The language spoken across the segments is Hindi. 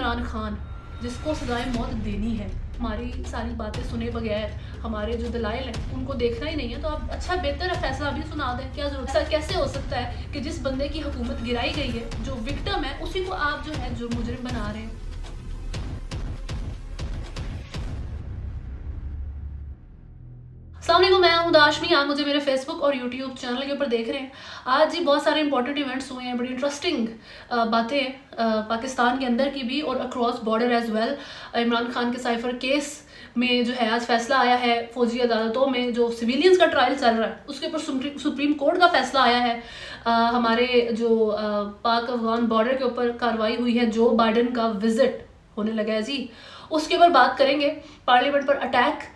इमरान खान जिसको सजाए मौत देनी है, हमारी सारी बातें सुने बगैर हमारे जो दलाइल हैं उनको देखना ही नहीं है, तो आप अच्छा बेहतर फैसला अभी सुना दें। क्या जरूरत, ऐसा कैसे हो सकता है कि जिस बंदे की हुकूमत गिराई गई है, जो विक्टिम है, उसी को आप जो है जो मुजरिम बना रहे हैं। अस्सलाम वालेकुम, मैं हूं दाशमी। आप मुझे मेरे फेसबुक और यूट्यूब चैनल के ऊपर देख रहे हैं। आज जी बहुत सारे इंपॉर्टेंट इवेंट्स हुए हैं, बड़ी इंटरेस्टिंग बातें पाकिस्तान के अंदर की भी और across border as well. Imran Khan के साइफर केस में जो है आज फैसला आया है। फौजी अदालतों में जो सिविलियंस का ट्रायल चल रहा है उसके ऊपर सुप्रीम कोर्ट का फैसला आया है। हमारे जो पाक अफगान बॉर्डर के ऊपर कार्रवाई हुई है, जो बाइडन का विजिट होने लगा है जी, उसके ऊपर बात करेंगे। पार्लियामेंट पर अटैक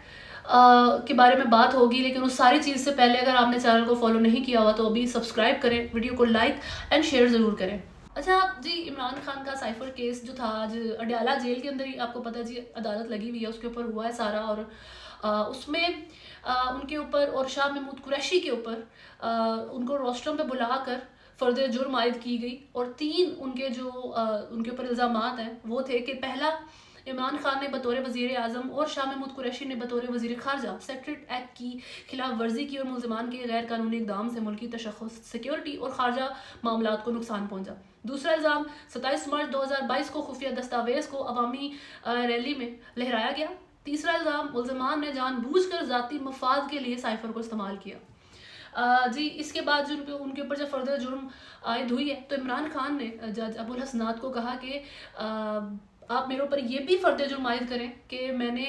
के बारे में बात होगी, लेकिन उस सारी चीज़ से पहले अगर आपने चैनल को फॉलो नहीं किया हुआ तो अभी सब्सक्राइब करें, वीडियो को लाइक एंड शेयर ज़रूर करें। अच्छा जी, इमरान खान का साइफर केस जो था आज अडयाला जेल के अंदर ही, आपको पता है जी, अदालत लगी हुई है, उसके ऊपर हुआ है सारा। और उसमें उनके ऊपर और शाह महमूद कुरैशी के ऊपर उनको रोस्ट्रम पे बुलाकर फर्दर जुर्म आयद की गई। और 3 उनके जो उनके ऊपर इल्ज़ामात हैं वो थे कि पहला, इमरान खान ने बतौर वज़ीर आज़म और शाह महमूद कुरैशी ने बतौर वज़ीर ख़ारजा सेक्रेट एक्ट की खिलाफ वर्जी की और मुल्ज़िमान के गैर कानूनी इक़दाम से मुल्की तशख़्ख़ुस, सिक्योरिटी और ख़ारजा मामलात को नुकसान पहुँचा। दूसरा इल्ज़ाम 27 मार्च 2022 को खुफिया दस्तावेज़ को अवामी रैली में लहराया गया। तीसरा इल्ज़ाम, मुल्ज़िमान ने जानबूझकर ज़ाती मफाद के लिए साइफर को इस्तेमाल किया। जी, इसके बाद जो उनके ऊपर जब फर्दर जुर्म आयद हुई है तो इमरान खान ने जज अबुल हसनात को कहा कि आप मेरे ऊपर ये भी फर्दर जुर्म आयद करें कि मैंने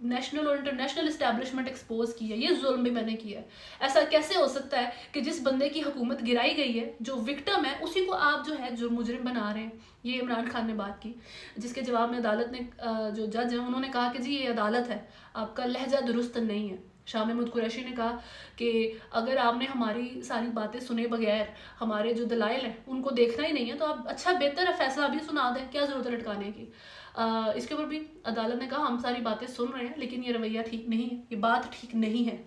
नेशनल और इंटरनेशनल इस्टेब्लिशमेंट एक्सपोज की है, ये जुल्म भी मैंने किया है। ऐसा कैसे हो सकता है कि जिस बंदे की हुकूमत गिराई गई है, जो विक्टिम है, उसी को आप जो है जुर्म मुजरिम बना रहे हैं। ये इमरान खान ने बात की, जिसके जवाब में अदालत ने जो जज हैं उन्होंने कहा कि जी ये अदालत है, आपका लहजा दुरुस्त नहीं है। शाह महमूद कुरैशी ने कहा कि अगर आपने हमारी सारी बातें सुने बगैर हमारे जो दलाइल हैं उनको देखना ही नहीं है, तो आप अच्छा बेहतर फैसला अभी सुना दें। क्या ज़रूरत है लटकाने की। इसके ऊपर भी अदालत ने कहा हम सारी बातें सुन रहे हैं, लेकिन ये रवैया ठीक नहीं है, ये बात ठीक नहीं है।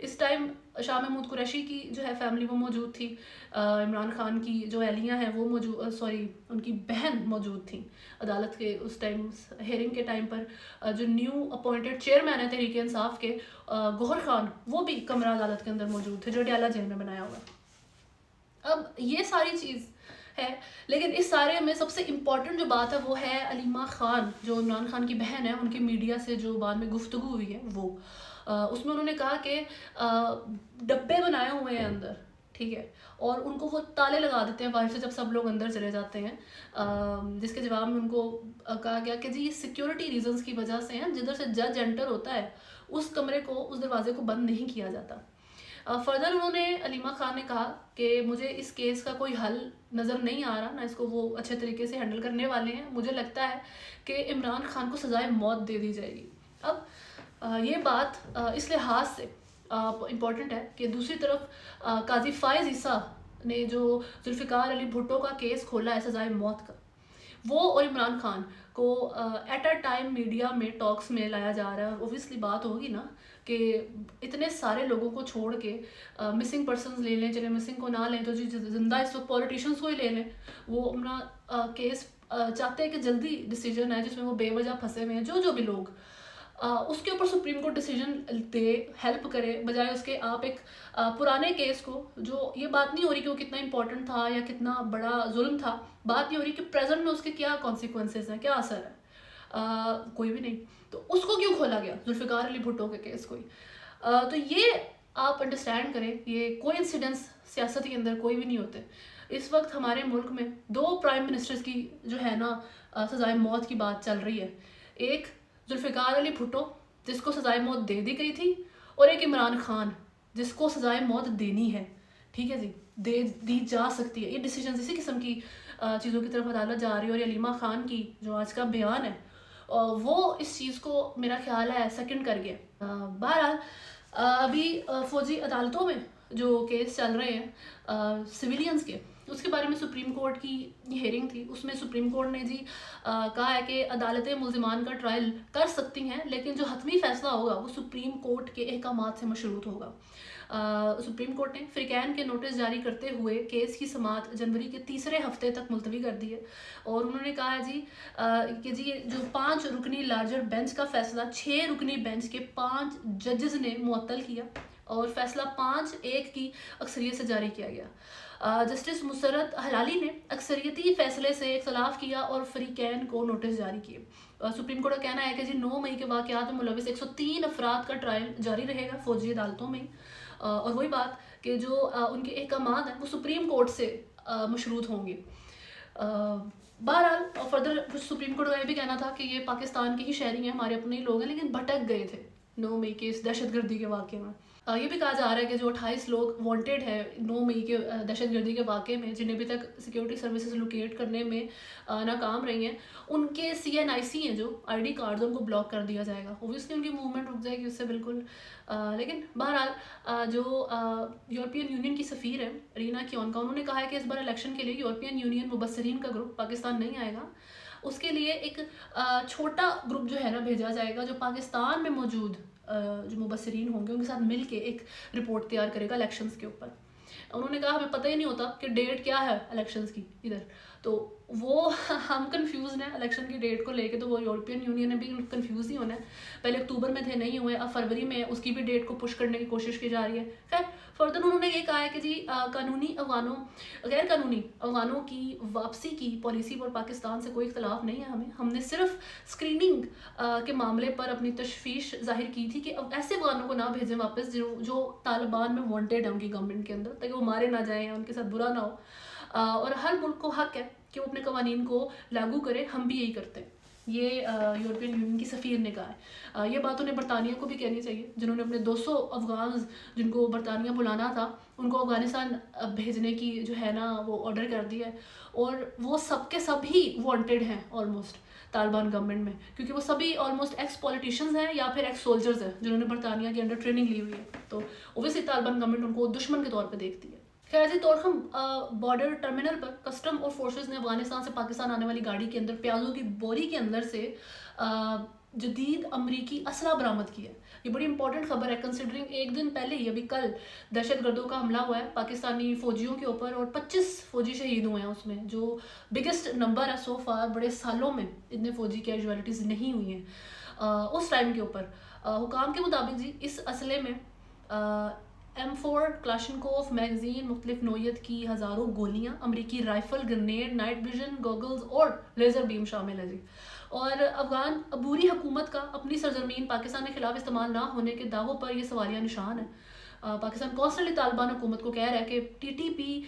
इस टाइम शाह महमूद कुरैशी की जो है फैमिली वो मौजूद थी। इमरान खान की जो अहलियाँ हैं वो मौजूद, सॉरी उनकी बहन मौजूद थी अदालत के उस टाइम हेयरिंग के टाइम पर। जो न्यू अपॉइंटेड चेयरमैन है तहरीक इंसाफ के, गौहर खान, वो भी कमरा अदालत के अंदर मौजूद थे, जो अडयाला जेल में बनाया हुआ। अब ये सारी चीज़ है, लेकिन इस सारे में सबसे इम्पॉर्टेंट जो बात है वो है अलीमा खान, जो इमरान खान की बहन है, उनकी मीडिया से जो बाद में गुफ्तगू हुई है वो उसमें उन्होंने कहा कि डब्बे बनाए हुए हैं अंदर, ठीक है, और उनको वो ताले लगा देते हैं बाहर से जब सब लोग अंदर चले जाते हैं। जिसके जवाब में उनको कहा गया कि जी ये सिक्योरिटी रीजंस की वजह से हैं, जिधर से जज एंटर होता है उस कमरे को, उस दरवाजे को बंद नहीं किया जाता। फर्दर उन्होंने अलीमा खान ने कहा कि मुझे इस केस का कोई हल नज़र नहीं आ रहा, ना इसको वो अच्छे तरीके से हैंडल करने वाले हैं। मुझे लगता है कि इमरान खान को सजाए मौत दे दी जाएगी। अब ये बात इस लिहाज से इम्पॉर्टेंट है कि दूसरी तरफ काजी फायज़ ईसा ने जो जुल्फ़िकार अली भुट्टो का केस खोला है सजाए मौत का, वो और इमरान खान को एट अ टाइम मीडिया में टॉक्स में लाया जा रहा है। और ओबियसली बात होगी ना कि इतने सारे लोगों को छोड़ के मिसिंग पर्सनस ले लें, चले मिसिंग को ना लें तो जी जिंदा इस वक्त पॉलिटिशियंस को ही ले लें। वो अपना केस चाहते हैं कि जल्दी डिसीजन आए जिसमें वो बेवजह फंसे हुए हैं, जो भी लोग उसके ऊपर सुप्रीम कोर्ट डिसीजन दे, हेल्प करे, बजाय उसके आप एक पुराने केस को, जो ये बात नहीं हो रही कि वो कितना इंपॉर्टेंट था या कितना बड़ा जुल्म था, बात नहीं हो रही कि प्रेजेंट में उसके क्या कॉन्सिक्वेंसेस हैं, क्या असर है, कोई भी नहीं, तो उसको क्यों खोला गया जुल्फ़िकार अली भुट्टो के केस को ही। तो ये आप अंडरस्टैंड करें, ये कोइंसिडेंस सियासत के अंदर कोई भी नहीं होते। इस वक्त हमारे मुल्क में 2 प्राइम मिनिस्टर्स की जो है ना सजाए मौत की बात चल रही है। एक जुल्फ़िकार अली भुट्टो जिसको सजाए मौत दे दी गई थी, और एक इमरान खान जिसको सजाए मौत देनी है, ठीक है जी, दे दी जा सकती है। ये डिसीजन इसी किस्म की चीज़ों की तरफ अदालत जा रही है। और अलीमा खान की जो आज का बयान है वो इस चीज़ को मेरा ख्याल है सेकंड कर गया। बहरहाल अभी फ़ौजी अदालतों में जो केस चल रहे हैं सिविलियंस के, उसके बारे में सुप्रीम कोर्ट की हेयरिंग थी। उसमें सुप्रीम कोर्ट ने जी कहा है कि अदालतें मुल्ज़िमान का ट्रायल कर सकती हैं, लेकिन जो हतमी फ़ैसला होगा वो सुप्रीम कोर्ट के अहकामात से मशरूत होगा। सुप्रीम कोर्ट ने फ्रीकैन के नोटिस जारी करते हुए केस की समाअत जनवरी के तीसरे हफ्ते तक मुलतवी कर दी है। और उन्होंने कहा है जी कि जी जो 5 रुकनी लार्जर बेंच का फैसला 6 रुकनी बेंच के 5 जजेस ने मुअत्तल किया और फैसला 5-1 की अक्सरियत से जारी किया गया। जस्टिस मुसरत हलाली ने अक्सरियती फैसले से इख्तलाफ किया और फ्रीकैन को नोटिस जारी किए। सुप्रीम कोर्ट का कहना है कि जी 9 मई के वाक़यात में मुलविस 103 अफराद का ट्रायल जारी रहेगा फौजी अदालतों में। और वही बात कि जो उनके अहकामात हैं वो सुप्रीम कोर्ट से मशरूत होंगे। बहरहाल फर्दर सुप्रीम कोर्ट का ये भी कहना था कि ये पाकिस्तान के ही शहरी हैं, हमारे अपने ही लोग हैं, लेकिन भटक गए थे 9 मई के इस दहशतगर्दी के वाक़े में। ये भी कहा जा रहा है कि जो 28 लोग वांटेड है 9 मई के दहशतगर्दी के वाक़े में, जिन्हें अभी तक सिक्योरिटी सर्विसेज लोकेट करने में नाकाम रही हैं, उनके CNIC हैं जो ID कार्ड्स, उनको ब्लॉक कर दिया जाएगा। ओबियसली उनकी मूवमेंट रुक जाएगी उससे बिल्कुल। लेकिन बहरहाल जो यूरोपियन यूनियन की सफ़ीर है रीना क्योनका, उन्होंने कहा है कि इस बार इलेक्शन के लिए यूरोपियन यूनियन मुबस्सरीन का ग्रुप पाकिस्तान नहीं आएगा। उसके लिए एक छोटा ग्रुप जो है ना भेजा जाएगा जो पाकिस्तान में मौजूद जो मुबस्सरीन होंगे उनके साथ मिल के एक रिपोर्ट तैयार करेगा इलेक्शंस के ऊपर। उन्होंने कहा हमें पता ही नहीं होता कि डेट क्या है इलेक्शंस की इधर, तो वो हम कंफ्यूज हैं इलेक्शन की डेट को लेके, तो वो यूरोपियन यूनियन ने भी कंफ्यूज ही होना है। पहले अक्टूबर में थे, नहीं हुए, अब फरवरी में उसकी भी डेट को पुश करने की कोशिश की जा रही है। खैर फर्दर उन्होंने ये कहा है कि जी कानूनी अफगानों गैर कानूनी अफगानों की वापसी की पॉलिसी पर पाकिस्तान से कोई इख्तलाफ नहीं है हमने सिर्फ स्क्रीनिंग के मामले पर अपनी तशवीश जाहिर की थी कि अब ऐसे अफगानों को ना भेजें वापस जो तालिबान में वांटेड है उनकी गवर्नमेंट के अंदर, ताकि वो मारे ना जाएँ, उनके साथ बुरा ना हो। और हर मुल्क को हक है कि वो अपने कवानीन को लागू करे, हम भी यही करते हैं। ये यूरोपियन यूनियन की सफ़ीर ने कहा है। ये बात उन्हें बरतानिया को भी कहनी चाहिए, जिन्होंने अपने 200 अफगान जिनको बरतानिया बुलाना था उनको अफ़गानिस्तान भेजने की जो है ना वो ऑर्डर कर दिया है। और वो सबके सभी वांटेड हैं ऑलमोस्ट तालिबान गवर्नमेंट में, क्योंकि वो सभी ऑलमोस्ट एक्स पॉलिटिशियंस हैं या फिर एक्स सोल्जर्स हैं जिन्होंने बरतानिया के अंडर ट्रेनिंग ली हुई है। तो ओबियसली तालिबान गवर्नमेंट उनको दुश्मन के तौर पर देखती है। खैर जी तोरखम बॉर्डर टर्मिनल पर कस्टम और फोर्सेस ने अफगानिस्तान से पाकिस्तान आने वाली गाड़ी के अंदर प्याजों की बोरी के अंदर से जदीद अमरीकी असला बरामद किया है। ये बड़ी इंपॉर्टेंट खबर है कंसिडरिंग एक दिन पहले ही अभी कल दहशतगर्दों का हमला हुआ है पाकिस्तानी फ़ौजियों के ऊपर और 25 फ़ौजी शहीद हुए हैं उसमें, जो बिगेस्ट नंबर है सो फार। बड़े सालों में इतने फ़ौजी कैजुअलिटीज़ नहीं हुई हैं उस टाइम के ऊपर। हुकाम के मुताबिक जी इस असले में M4 क्लाशनकोफ मैगजीन, मुख्तलिफ नोयत की हज़ारों गोलियाँ, अमरीकी rifle, grenade, night vision goggles और लेज़र बीम शामिल है जी। और अफगान अबूरी हुकूमत का अपनी सरजमीन पाकिस्तान के खिलाफ इस्तेमाल ना होने के दावों पर यह सवालिया निशान है। पाकिस्तान कॉन्स्टेंटली तालिबान हुकूमत को कह रहा है कि TTP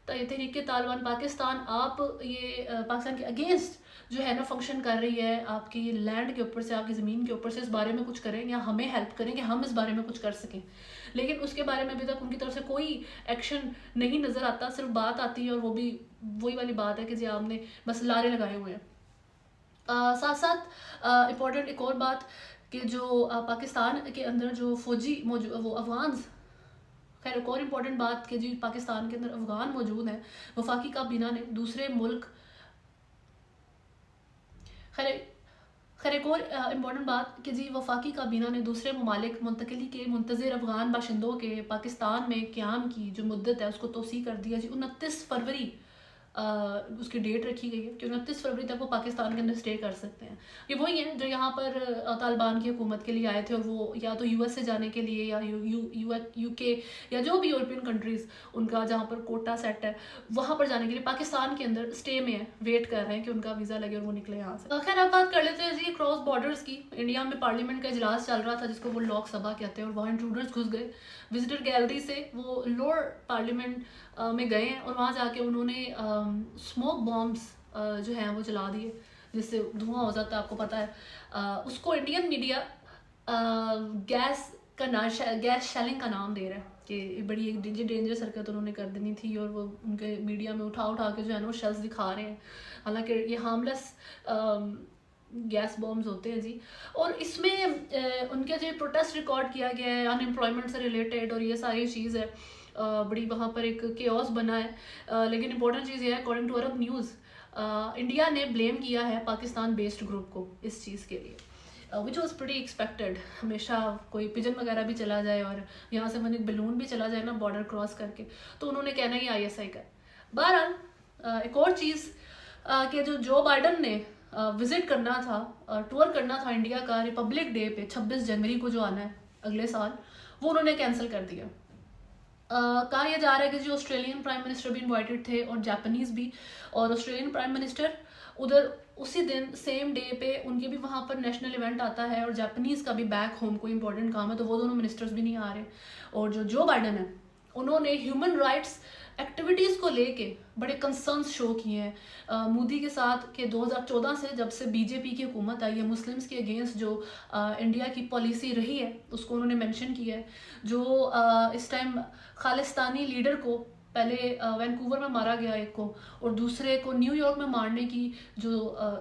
तहरीक तालिबान पाकिस्तान आप ये पाकिस्तान के अगेंस्ट जो है ना फंक्शन कर रही है, आपकी लैंड के ऊपर से, आपकी ज़मीन के ऊपर से, इस बारे में कुछ करें या हमें हेल्प करें कि हम इस बारे में कुछ कर सकें। लेकिन उसके बारे में अभी तक उनकी तरफ से कोई एक्शन नहीं नज़र आता, सिर्फ बात आती है और वो भी वही वाली बात है कि जी आपने बस लारे लगाए हुए हैं। साथ साथ इम्पोर्टेंट एक और बात कि जो पाकिस्तान के अंदर जो फ़ौजी मौजूद वो अफगान, खैर एक और इम्पॉर्टेंट बात कि जी पाकिस्तान के अंदर अफगान मौजूद हैं, वफाकी काबीना ने दूसरे मुल्क, खैर एक और इम्पॉर्टेंट बात कि जी वफाकी काबीना ने दूसरे ममालिक मुंतकली के मुंतज़िर अफगान बाशिंदों के पाकिस्तान में क़याम की जो मुद्दत है उसको तोसी कर दिया जी। 29 फरवरी उसकी डेट रखी गई है कि 29 फरवरी तक वो पाकिस्तान के अंदर स्टे कर सकते हैं। ये वही हैं जो यहाँ पर तालिबान की हुकूमत के लिए आए थे और वो या तो US से जाने के लिए या UK या जो भी यूरोपियन कंट्रीज़ उनका जहाँ पर कोटा सेट है वहाँ पर जाने के लिए पाकिस्तान के अंदर स्टे में है, वेट कर रहे हैं कि उनका वीज़ा लगे और वो निकले यहाँ से। खैर अब बात कर लेते हैं जी क्रॉस बॉर्डर्स की। इंडिया में पार्लियामेंट का इजलास चल रहा था जिसको वो लोक सभा कहते हैं और वहाँ इंट्रूडर्स घुस गए विजिटर गैलरी से, वो लोअर पार्लियामेंट में गए हैं और वहाँ जाके उन्होंने स्मोक बॉम्ब्स जो हैं वो जला दिए जिससे धुआं हो जाता है, आपको पता है। उसको इंडियन मीडिया गैस शेलिंग का नाम दे रहा है कि बड़ी एक डेंजरस हरकत उन्होंने कर देनी थी और वो उनके मीडिया में उठा के जो है ना वो शेल्स दिखा रहे हैं, हालांकि ये हार्मलेस गैस बॉम्ब्स होते हैं जी। और इसमें उनके जो प्रोटेस्ट रिकॉर्ड किया गया है अनएम्प्लॉयमेंट से रिलेटेड और ये सारी चीज़ है, बड़ी वहाँ पर एक केओस बना है। लेकिन इंपॉर्टेंट चीज़ ये है according to Arab News India ने ब्लेम किया है पाकिस्तान बेस्ड ग्रुप को इस चीज़ के लिए। Which was pretty expected. हमेशा कोई पिजन वगैरह भी चला जाए और यहाँ से मन एक बलून भी चला जाए ना बॉर्डर क्रॉस करके, तो उन्होंने कहना ही ISI का। बहरहाल एक और चीज़ कि जो बाइडन ने विजिट करना था, टूर करना था इंडिया का रिपब्लिक डे पे 26 जनवरी को जो आना है अगले साल, वो उन्होंने कैंसिल कर दिया। कहा यह जा रहा है कि जो ऑस्ट्रेलियन प्राइम मिनिस्टर भी इनवाइटेड थे और जापानीज़ भी, और ऑस्ट्रेलियन प्राइम मिनिस्टर उधर उसी दिन सेम डे पे उनके भी वहाँ पर नेशनल इवेंट आता है और जापानीज़ का भी बैक होम कोई इंपॉर्टेंट काम है, तो वो दोनों मिनिस्टर्स भी नहीं आ रहे। और जो बाइडन है उन्होंने ह्यूमन राइट्स एक्टिविटीज़ को लेके बड़े कंसर्न्स शो किए हैं मोदी के साथ कि 2014 से जब से बीजेपी की हुकूमत आई है, मुस्लिम्स के अगेंस्ट जो इंडिया की पॉलिसी रही है उसको उन्होंने मेंशन किया है। जो इस टाइम खालिस्तानी लीडर को पहले वैंकूवर में मारा गया एक को, और दूसरे को न्यूयॉर्क में मारने की जो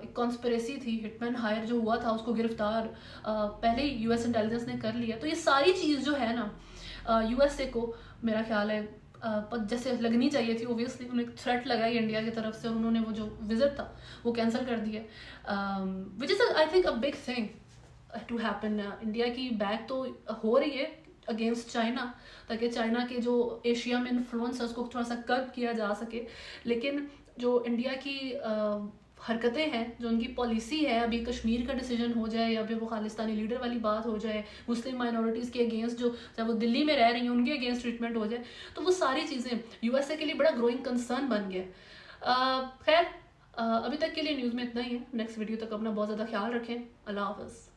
एक कॉन्स्पिरेसी थी, हिटमैन हायर जो हुआ था उसको गिरफ्तार पहले ही US इंटेलिजेंस ने कर लिया। तो ये सारी चीज़ जो है ना USA को मेरा ख्याल है जैसे लगनी चाहिए थी। ओबियसली उन्हें थ्रेट लगाई इंडिया की तरफ से, उन्होंने वो जो विजिट था वो कैंसिल कर दिया, which is I think a big thing to happen. India की बैक तो हो रही है अगेंस्ट चाइना, ताकि चाइना के जो एशिया में इन्फ्लुएंस है उसको थोड़ा सा कर्ब किया जा सके, लेकिन जो इंडिया की हरकतें हैं, जो उनकी पॉलिसी है, अभी कश्मीर का डिसीजन हो जाए या फिर वो खालिस्तानी लीडर वाली बात हो जाए, मुस्लिम माइनॉरिटीज़ के अगेंस्ट जो चाहे वो दिल्ली में रह रही हैं उनके अगेंस्ट ट्रीटमेंट हो जाए, तो वो सारी चीज़ें USA के लिए बड़ा ग्रोइंग कंसर्न बन गया। खैर अभी तक के लिए न्यूज़ में इतना ही है। नेक्स्ट वीडियो तक अपना बहुत ज़्यादा ख्याल रखें। अल्लाह हाफ़िज़।